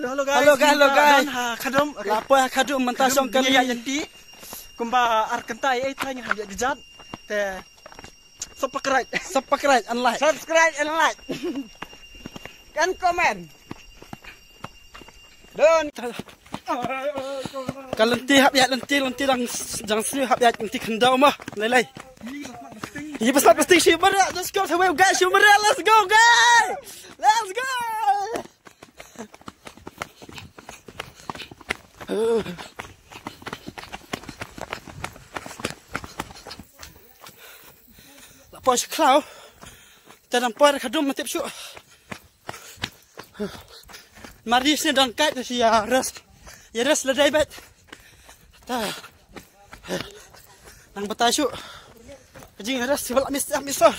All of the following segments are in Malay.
Halo guys. Halo guys. Kadom. Lapo kadum mentasong kali yang di. Kumba arkentai tanya hadiah gejat. Te subscribe and like. Subscribe and like. Kan komen. Don. Kalau nanti habiat nanti jangan sih habiat nanti kendau mah lelai. Iya besar pasti shimmer. Let's go to web guys shimmer. Let's go guys. Let's go. Lapor klau. Dan nampak kadum mati psu. Mari sini dangkat si ya res. Ya res ledai bet. Ta. Nang betasyu. Kajing res sibal misor.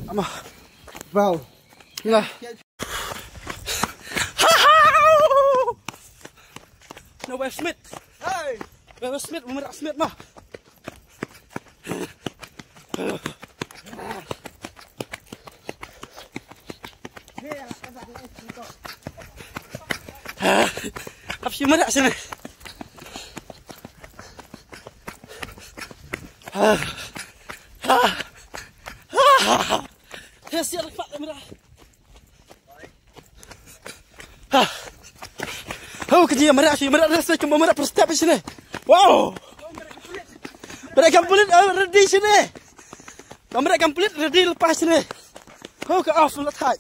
Ama. Wow. Lah. No Will Smith. Hey. Will Smith, Umar Smith mah. Apa sih mana sini? Siap pak merah. Oh kerja merah sih merah rasa cuma merah per step di sini. Wow. Mereka kulit ready sini. Mereka kulit ready lepas sini. Oh ke off letak.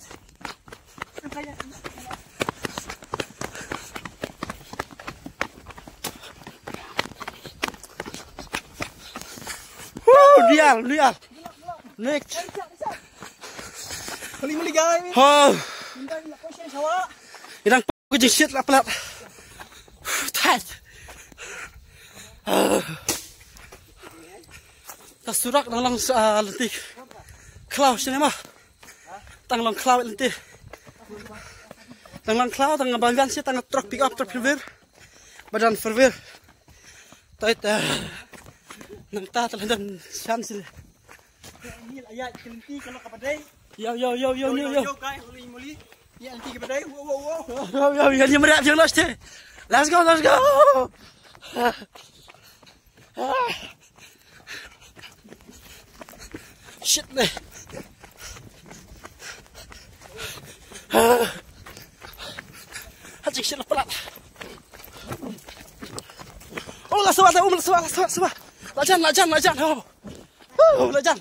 Liar. Next. Meli guys. Oh. Minta nak question sawa. Irang kerja shit lah pelat. Tight. Tas surak lang lenti. Cloud sini mah. Tang lang cloud lenti. Tang lang cloud tang banggan sih tang truk pick up verweer. Badan verweer. Tight. Nang tatal dan chance. Ini ayat kelenti kalau kepadai. Yo. Guys, muli. Ya nanti kepadai. Wow. Yo, dia merak je last. Let's go. Shit deh. Hajik shit pelat. Oh, lah suat. Lajan. Oh, lajan.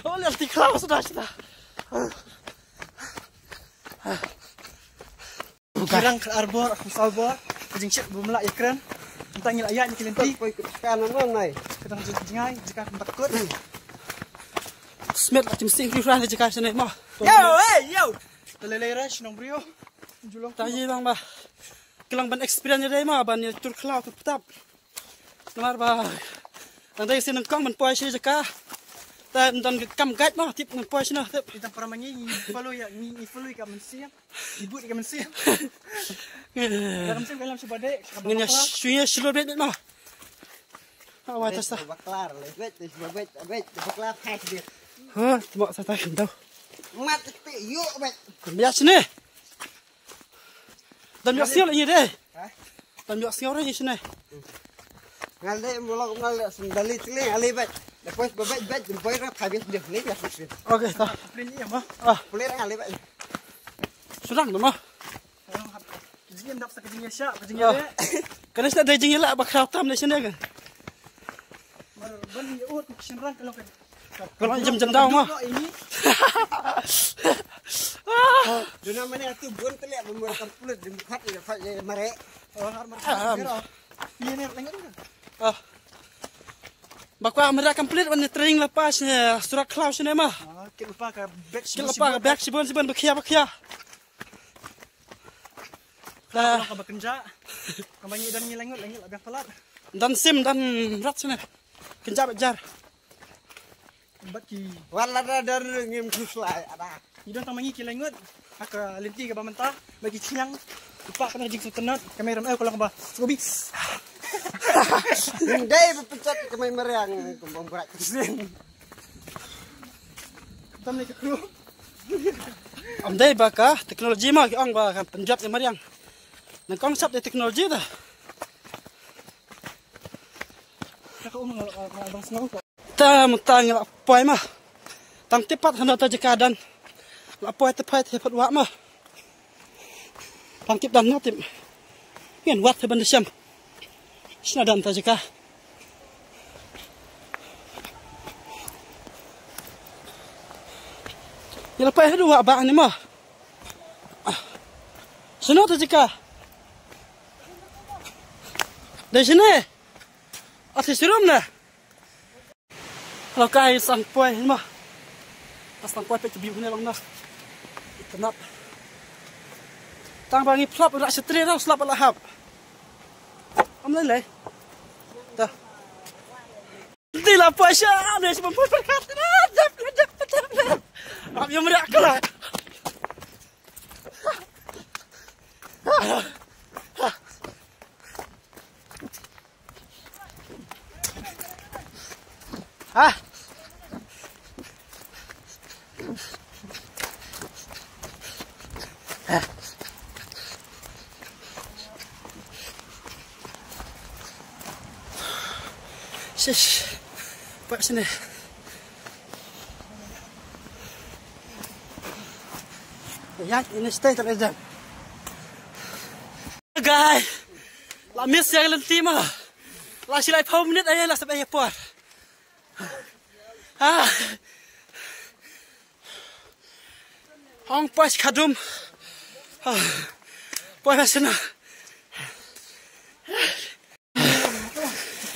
Oh, lihat di kelas sudah. Kirang ke arbor, salbor, kejing shit bumla ikran. Tentang ayat ni kelenti. Kanan nai. Kadang jengai jika tempat kut. Smith macam sing kira jika sini mah. Yo. Telelai rush nong brio. Julong Tanya bang bah. Kelang ban experience dia mah ban tur kelau tur petap. Kemar bah. Nanti sini kong ban poy sini jika. Dan kam guide mah tip ban poy sini. kita pernah menyi follow ya ni follow ka mensiap. Ibu ka mensiap. Dalam sim dalam sebade. Ngenya suya slow bit mah. Awak tas dah. Baklar, lebet, baklar hack dia. Ha, mak saya tak tahu. Mat yuk bet. Biar sini. Dan biar sial ini deh. Hah? Dan biar sial ini sini. Ngalde mulak ngal sendali teling ali bet. Lepas bet boleh rap habis dia ni biar sini. Okey, tak. Plan ni mah. Boleh ali bet. Sudah dah mah. Kejing dak sekejing syak, kejing dia. Kalau sudah dah jengil lah bakal tam di sini kan. Ban ut sinrang kalau kan. Kalau jam daw mah. Ini. Doon naman yung tubon tali memurkan pulut di mukhat ya fa ya mare. Iya nih, lengan kan? Bakwa mereka komplit wan training lepas surat klaus ni mah. Kita lupa ke back. Kita lepas ke back sibon bekia. Kalau kau bekerja, kau banyak dan lengut lebih pelat. Dan sim dan rat sini. Kenja bejar. Baki. Wala dar ngim kuslai ada. Idon tamangi kilengut. Aka linti ke mentah bagi ciang. Lupa kena jing sutenat kamera kalau kau Scooby. Dai pencet ke mai meriang kumbang berak kesin. Tam ni ke kru. Amdai baka teknologi mah ang ba kan penjab ni mariang. Nang konsep di teknologi dah. Kakak umang abang sengaw kok. Ta mutang la poi mah. Tang tepat hendak terjeka dan la poi tepat tepat wa mah. Tang tip dan ngatip. Ngen wat ban siam. Sina dan terjeka. Ya lepas itu wa ba ni mah. Sino terjeka. Dari sini. Atas rumah dah. Kalau kau sang poi mah. Sang poi pe biu ni long dah. Kenap. Tang bangi plap rak setri dah slap lahap. Am lelai. Dah. Tidak apa sah, dia cuma poi berkat. Am yang merak lah. Ah. Shish. Buat sini. Ya, ini stay terlezat. Guys, la miss yang lenti mah. La silai pau minit aja lah sampai airport. Hong pas kadum. Pas sana.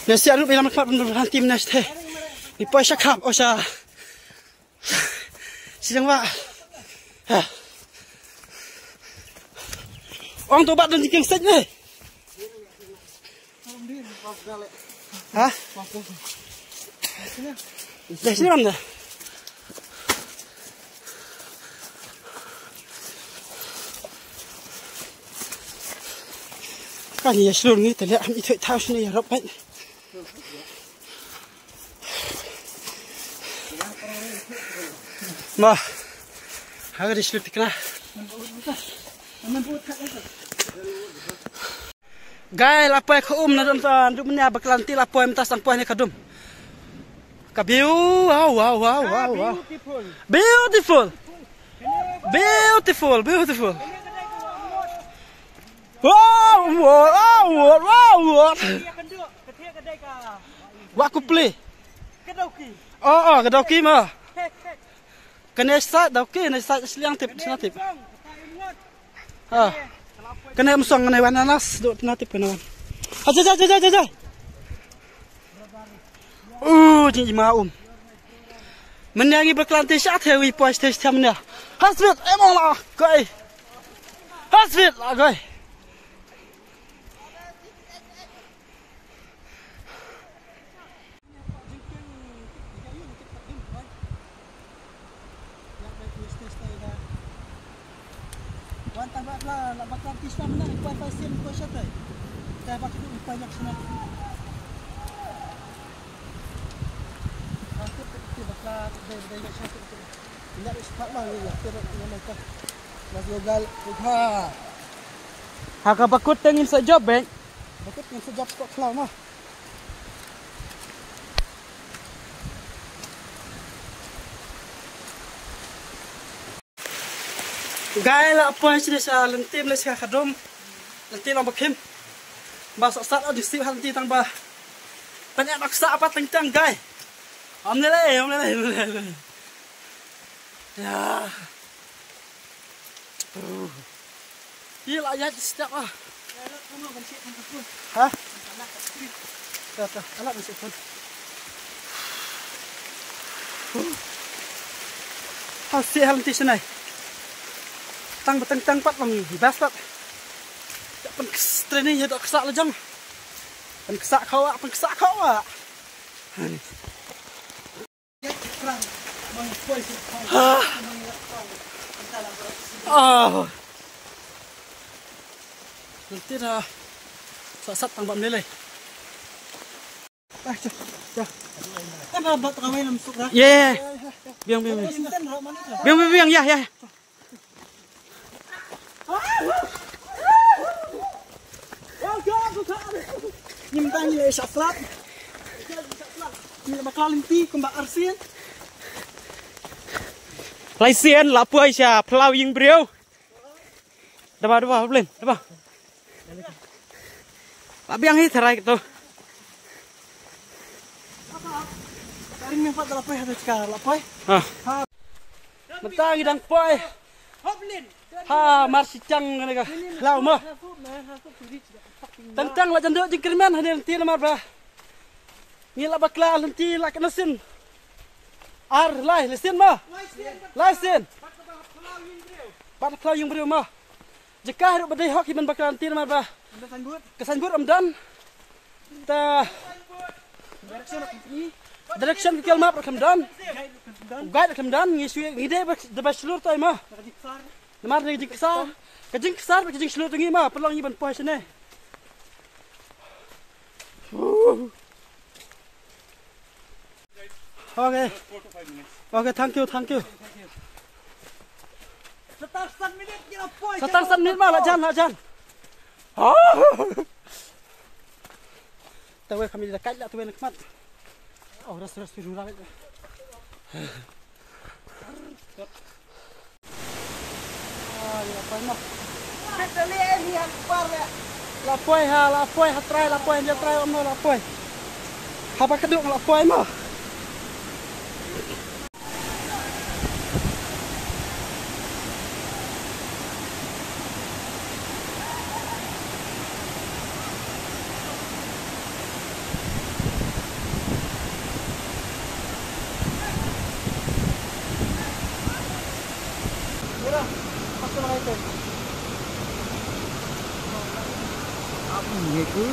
Nasi anu bilang macam mana tim nasi. Di pas cakap, osa. Sidang wa. Orang tu bat dan jiking set ni. Hah? Dari sini mana? Kan ya seluruh ni terlihat itu tahu sini ya rapat. Mah, harga di seluruh tikna. Gay, lapoy ko na dum sa dum niya baklanti lapoy mtas ang puhay ni kadum. Kabiu, wow. Beautiful. Wow. Waku play. Kedauki mah. Kena start dauki, na start seliang tip, senatip. Kena musang kena wananas, duk senatip kena wan. Aja. Jinji maum. Menyangi berkelanti saat hewi puas tes tamnya. Hasbit, emang lah, guys. Hasbit lah, guys. Wantah baklah, nak berkelanti sama nak puas pasien puas sahaja. Kita bakal banyak sana. Tidak ispat lah ya, tidak mereka masih gagal. Harga bakut tengin sejob bang, bakut tengin sejob kok kelau mah. Gaya lah apa yang sudah saya lentim lah saya kadom, lentim orang bakim, bahasa start ada sih hal lentim tambah banyak maksa apa tentang gay. Om lele. Ya. Gila ya setiap ah. Kamu benci kan pun. Hah? Anak street. Kata anak masih pun. Hasil hal nanti senai. Tang beteng pat lang bas pat. Pen training ya dok kesak lejang. Pen kesak kau ah. Ya kerang. Mang pois. Ah. Nanti dah sat tang bam lele. Ah, cah. Kan rabat kawin masuk dah. Ye. Biang. Sinten ro mana dah. Biang ya. Nyimpan ya syaflat. Ni bakal limpi kembak arsian. Lai xiên là puai xà plau ying briêu. Đập lên. Pak biang hi terai gitu. Taring mi fat lapoi hada cakar lapoi. Ah. Mentang hidang puai. Hoplin. Ha marsi cang ngene ka. Lau mah. Tentang la janduk jing kirman hade nanti lamar ba. Ngila bakla nanti la kanasin. Ar lai lesin mah. Lai sin. Bat plau ying briêu mah. Jika hidup badai hok himan bakla nanti lamar ba. Kesan but amdan. Ta direction ke kelmap rakam dan. Guide rakam dan ngisui ngide de baslur tai mah. Namar de jing kesar. Kejing kesar kejing slur tungi mah pelang iban puai sene. Okay. Okay, thank you. Setar 1 minit kira poi. Setar 1 minit mah lah jan. Tahu kami dekat lah tuan nikmat. Oh, ras biru lagi. Lapoi mah. Kita lihat ni yang par ya. Lapoi try om lapoi. Apa keduk lapoi mah? Apa ni ke?